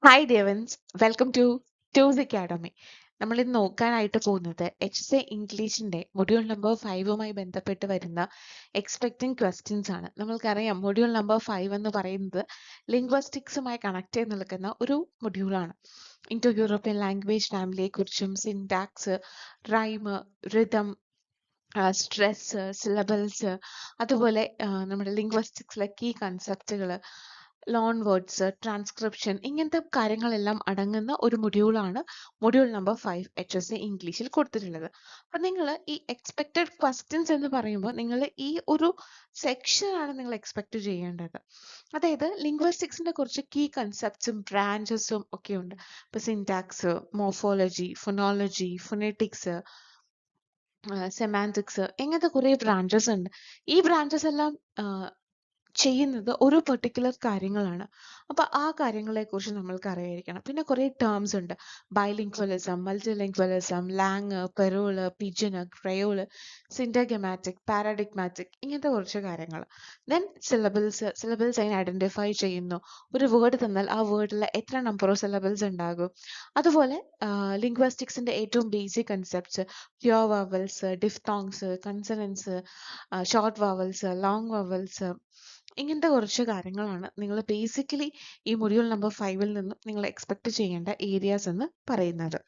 Hi ദേവൻസ്, welcome to ടൂസ് academy. നമ്മൾ ഇന്ന് നോക്കാനായിട്ട് പോകുന്നത് HSC ഇംഗ്ലീഷിന്റെ മൊഡ്യൂൾ നമ്പർ 5മായി ബന്ധപ്പെട്ട് വരുന്ന എക്സ്പെക്ടിങ് ക്വസ്റ്റ്യൻസ് ആണ്. നമ്മൾക്കറിയാം മൊഡ്യൂൾ നമ്പർ 5 എന്ന് പറയുന്നത് ലിംഗ്വസ്റ്റിക്സുമായി കണക്ട് ചെയ്ത് നിൽക്കുന്ന ഒരു മൊഡ്യൂളാണ്. ഇൻഡോ യൂറോപ്യൻ ലാംഗ്വേജ് ഫാമിലിയെ കുറിച്ചും syntax, rhyme, rhythm, stress, syllables, അതുപോലെ നമ്മുടെ ലിംഗ്വസ്റ്റിക്സിലെ കീ കൺസെപ്റ്റുകൾ, ലോൺ വേർഡ്സ്, ട്രാൻസ്ക്രിപ്ഷൻ, ഇങ്ങനത്തെ കാര്യങ്ങളെല്ലാം അടങ്ങുന്ന ഒരു മൊഡ്യൂളാണ് മൊഡ്യൂൾ നമ്പർ 5 HSC ഇംഗ്ലീഷിൽ കൊടുത്തിട്ടുള്ളത്. അപ്പം നിങ്ങൾ ഈ എക്സ്പെക്റ്റഡ് ക്വസ്റ്റ്യൻസ് എന്ന് പറയുമ്പോൾ നിങ്ങൾ ഈ ഒരു സെക്ഷനാണ് നിങ്ങൾ എക്സ്പെക്ട് ചെയ്യേണ്ടത്. അതായത് ലിംഗ്വസ്റ്റിക്സിന്റെ കുറച്ച് കീ കൺസെപ്റ്റ്സും ബ്രാഞ്ചസും ഒക്കെ ഉണ്ട്. ഇപ്പൊ syntax, morphology, phonology, phonetics, semantics, ഇങ്ങനത്തെ കുറേ ബ്രാഞ്ചസ് ഉണ്ട്. ഈ ബ്രാഞ്ചസ് എല്ലാം ചെയ്യുന്നത് ഒരു പെർട്ടിക്കുലർ കാര്യങ്ങളാണ്. അപ്പൊ ആ കാര്യങ്ങളെ കുറിച്ച് നമ്മൾക്ക് അറിയായിരിക്കണം. പിന്നെ കുറെ ടേംസ് ഉണ്ട്. ബൈലിംഗ്വലിസം, മൾട്ടിലിംഗ്വലിസം, ലാങ്, പെറോള്, പിജന്, ക്രയോള്, സിൻഡഗമാറ്റിക്, പാരഡിഗ്മാറ്റിക്, ഇങ്ങനത്തെ കുറച്ച് കാര്യങ്ങൾ. ദെൻ സിലബിൾസ് അതിനെ ഐഡന്റിഫൈ ചെയ്യുന്നു. ഒരു വേർഡ് തന്നാൽ ആ വേർഡിൽ എത്ര നമ്പർ ഓഫ് സിലബിൾസ് ഉണ്ടാകും. അതുപോലെ ലിംഗ്വസ്റ്റിക്സിന്റെ ഏറ്റവും basic concepts, pure vowels, diphthongs, consonants, short vowels, long vowels, ഇങ്ങനത്തെ കുറച്ച് കാര്യങ്ങളാണ് നിങ്ങൾ ബേസിക്കലി ഈ മൊഡ്യൂൾ നമ്പർ 5ൽ നിന്നും നിങ്ങൾ എക്സ്പെക്ട് ചെയ്യേണ്ട ഏരിയാസ് എന്ന് പറയുന്നത്.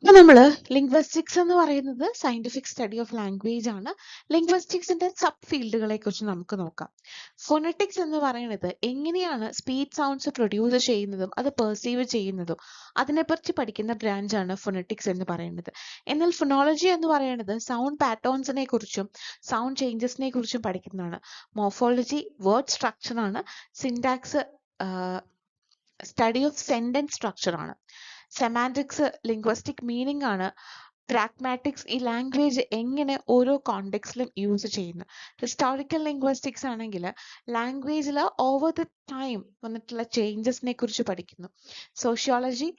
ഇപ്പൊ നമ്മള് ലിംഗ്വസ്റ്റിക്സ് എന്ന് പറയുന്നത് സയന്റിഫിക് സ്റ്റഡി ഓഫ് ലാംഗ്വേജ് ആണ്. ലിംഗ്വസ്റ്റിക്സിന്റെ സബ് ഫീൽഡുകളെ കുറിച്ച് നമുക്ക് നോക്കാം. ഫൊണറ്റിക്സ് എന്ന് പറയുന്നത് എങ്ങനെയാണ് സ്പീച്ച് സൗണ്ട്സ് പ്രൊഡ്യൂസ് ചെയ്യുന്നതും അത് പെർസീവ് ചെയ്യുന്നതും അതിനെപ്പറ്റി പഠിക്കുന്ന ബ്രാഞ്ച് ആണ് ഫൊണറ്റിക്സ് എന്ന് പറയുന്നത്. എന്നാൽ ഫൊണോളജി എന്ന് പറയുന്നത് സൗണ്ട് പാറ്റേൺസിനെ കുറിച്ചും സൗണ്ട് ചേഞ്ചസിനെ കുറിച്ചും പഠിക്കുന്നതാണ്. മോർഫോളജി വേർഡ് സ്ട്രക്ചർ ആണ്. Syntax study of sentence structure ആണ്. സെമാൻറ്റിക്സ് ലിംഗ്വസ്റ്റിക് മീനിങ് ആണ്. പ്രാഗ്മാറ്റിക്സ് ഈ ലാംഗ്വേജ് എങ്ങനെ ഓരോ കോണ്ടെക്സ്റ്റിലും യൂസ് ചെയ്യുന്നു. ഹിസ്റ്റോറിക്കൽ ലിംഗ്വസ്റ്റിക്സ് ആണെങ്കിൽ ലാംഗ്വേജിൽ ഓവർ ദ ടൈം വന്നിട്ടുള്ള ചേഞ്ചസിനെ കുറിച്ച് പഠിക്കുന്നു. സോഷ്യോളജി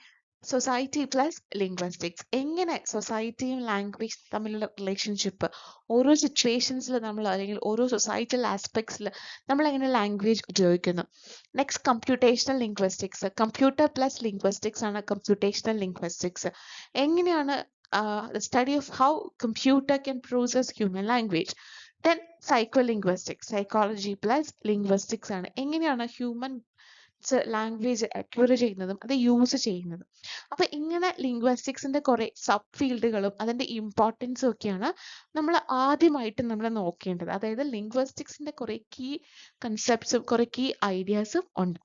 സൊസൈറ്റി പ്ലസ് ലിംഗ്വസ്റ്റിക്സ് എങ്ങനെ സൊസൈറ്റിയും ലാംഗ്വേജ് തമ്മിലുള്ള റിലേഷൻഷിപ്പ് ഓരോ സിറ്റുവേഷൻസിൽ നമ്മൾ അല്ലെങ്കിൽ ഓരോ സൊസൈറ്റൽ ആസ്പെക്ട്സിൽ നമ്മൾ എങ്ങനെ ലാംഗ്വേജ് ഉപയോഗിക്കുന്നു. Next computational linguistics computer plus linguistics ആണ് കമ്പ്യൂട്ടേഷണൽ ലിംഗ്വസ്റ്റിക്സ്. എങ്ങനെയാണ് study of how computer can process human language. Then psycholinguistics psychology plus linguistics ആണ് എങ്ങനെയാണ് ഹ്യൂമൻ ലാംഗ്വേജ് അക്വയർ ചെയ്യുന്നതും അത് യൂസ് ചെയ്യുന്നതും. അപ്പൊ ഇങ്ങനെ ലിംഗ്വസ്റ്റിക്സിന്റെ കുറെ സബ് ഫീൽഡുകളും അതിന്റെ ഇമ്പോർട്ടൻസും ഒക്കെയാണ് നമ്മൾ ആദ്യമായിട്ട് നമ്മൾ നോക്കേണ്ടത്. അതായത് ലിംഗ്വസ്റ്റിക്സിന്റെ കുറെ കീ കൺസെപ്റ്റ്സും കുറെ കീ ഐഡിയാസും ഉണ്ട്.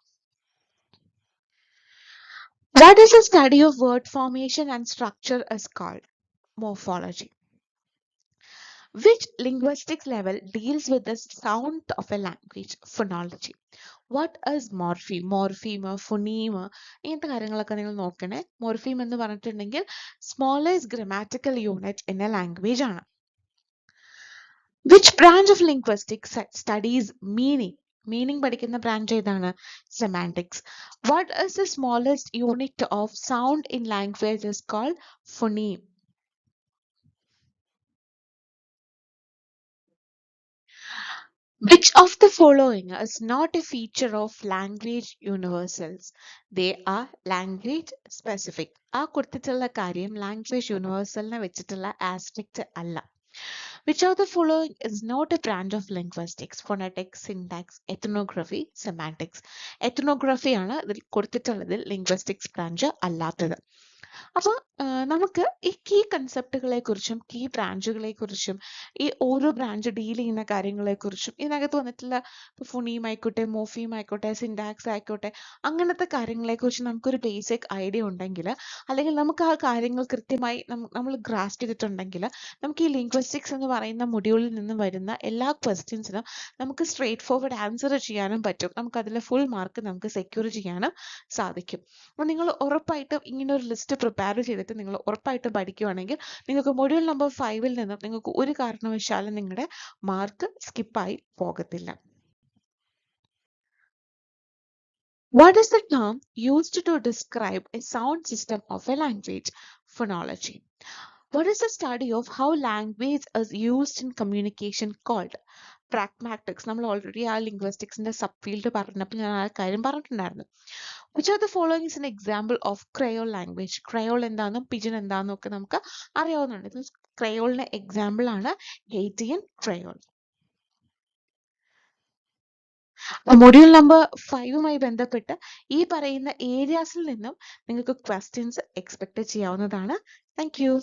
What is the study of word formation and structure is called? Morphology. Which linguistic level deals with the sound of a language? Phonology. What is morpheme? Morpheme, phoneme, ഇങ്ങനത്തെ കാര്യങ്ങളൊക്കെ നിങ്ങൾ നോക്കണേ. Morpheme എന്ന് പറഞ്ഞിട്ടുണ്ടെങ്കിൽ smallest grammatical unit in a language ആണ്. Which branch of linguistics studies meaning? Meaning പഠിക്കുന്ന branch ഏതാണ്? Semantics. What is the smallest unit of sound in language is called phoneme. Which of the following is not a feature of language universals? They are language specific. ആ കൊടുത്തിട്ടുള്ള കാര്യം language യൂണിവേഴ്സലിനെ വെച്ചിട്ടുള്ള aspect അല്ല. Which of the following is not a branch of linguistics? Phonetics, syntax, ethnography, semantics. Ethnography ആണ് ഇതിൽ കൊടുത്തിട്ടുള്ളതിൽ ലിംഗ്വസ്റ്റിക്സ് branch അല്ലാത്തത്. അപ്പോൾ നമുക്ക് ഈ കീ കൺസെപ്റ്റുകളെ കുറിച്ചും കീ ബ്രാഞ്ചുകളെ കുറിച്ചും ഈ ഓരോ ബ്രാഞ്ച് ഡീൽ ചെയ്യുന്ന കാര്യങ്ങളെ കുറിച്ചും ഇതിനകത്ത് വന്നിട്ടുള്ള ഫൊണീം ആയിക്കോട്ടെ, മോർഫീം ആയിക്കോട്ടെ, സിൻടാക്സ് ആയിക്കോട്ടെ, അങ്ങനത്തെ കാര്യങ്ങളെ കുറിച്ച് നമുക്കൊരു ബേസിക് ഐഡിയ ഉണ്ടെങ്കിൽ അല്ലെങ്കിൽ നമുക്ക് ആ കാര്യങ്ങൾ കൃത്യമായി നമ്മൾ ഗ്രാസ്പ് ചെയ്തിട്ടുണ്ടെങ്കിൽ നമുക്ക് ഈ ലിംഗ്വസ്റ്റിക്സ് എന്ന് പറയുന്ന മൊഡ്യൂളിൽ നിന്ന് വരുന്ന എല്ലാ ക്വസ്റ്റ്യൻസിനും നമുക്ക് സ്ട്രേറ്റ് ഫോർവേഡ് ആൻസർ ചെയ്യാനും പറ്റും. നമുക്ക് അതിലെ ഫുൾ മാർക്ക് നമുക്ക് സെക്യൂർ ചെയ്യാനും സാധിക്കും. അപ്പോൾ നിങ്ങൾ ഉറപ്പായിട്ടും ഇങ്ങനെ ഒരു ലിസ്റ്റ് പ്രിപ്പയർ ചെയ്തിട്ട് നിങ്ങൾ ഉറപ്പായിട്ടും പഠിക്കുകയാണെങ്കിൽ നിങ്ങൾക്ക് മൊഡ്യൂൾ നമ്പർ 5ൽ നിന്നും നിങ്ങൾക്ക് ഒരു കാരണവശാലും നിങ്ങളുടെ മാർക്ക് സ്കിപ്പായി പോകത്തില്ല. What is the term used to describe a sound system of a language? Phonology. What is the study of how language is used in communication called? Pragmatics. നമ്മൾ ഓൾറെഡി ആ ലിംഗ്വിസ്റ്റിക്സിന്റെ sub field പറഞ്ഞപ്പോൾ ഞാൻ ആ കാര്യം പറഞ്ഞിട്ടുണ്ടായിരുന്നു. Which are the following is an example of creole language. Creole എന്താണെന്നും pidgin എന്താണെന്നും ഒക്കെ നമുക്ക് അറിയാവുന്നുണ്ട്. ഇത് ക്രയോളിന്റെ എക്സാമ്പിൾ ആണ് ഹെയ്റ്റിയൻ ക്രയോൾ. മൊഡ്യൂൾ നമ്പർ 5മായി ബന്ധപ്പെട്ട് ഈ പറയുന്ന ഏരിയാസിൽ നിന്നും നിങ്ങൾക്ക് ക്വസ്റ്റ്യൻസ് എക്സ്പെക്ട് ചെയ്യാവുന്നതാണ്. Thank you.